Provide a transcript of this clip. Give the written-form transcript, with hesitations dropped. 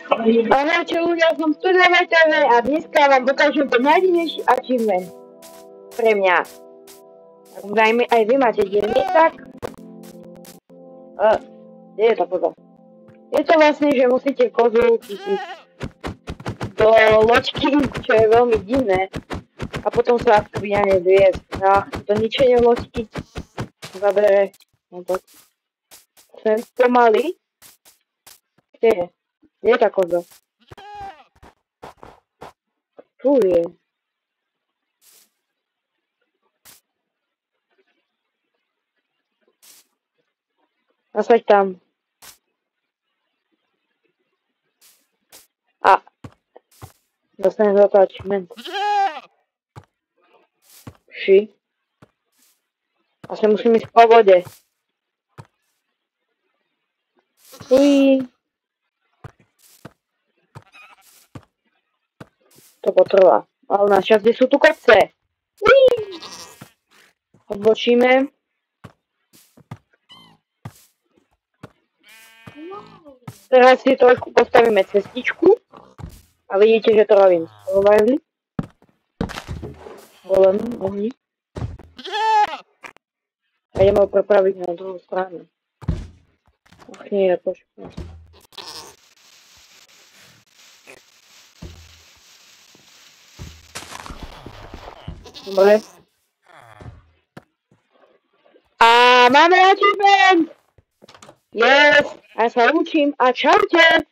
Ahojte ľudia, som Studeveteľné a dneska vám ukážem ten najdivnejší achievement pre mňa. Dajme, aj vy máte dielný, tak? Kde je tá koza? Je to vlastne, že musíte kozu chytiť do loďky, čo je veľmi divné. A potom sa akoby na nej viesť. A to ničenie loďky zabere. No to sem pomaly. Kde je? Kde je tá koza? Tu je. Nasaď tam. A. Dostanem za to achievement. Ši. Asi musím ísť po vode. Ují. To potrvá. Ale našťastie sú tu kopce. Ují. Odbočíme. Teraz si trošku postavíme cestičku. A vidíte, že to robím survival. Golem, ohni. A ideme ho prepraviť na druhú stranu. Ach nie, počkaj. Dobre. A máme achievement! Yes! A ja sa učím a čaute!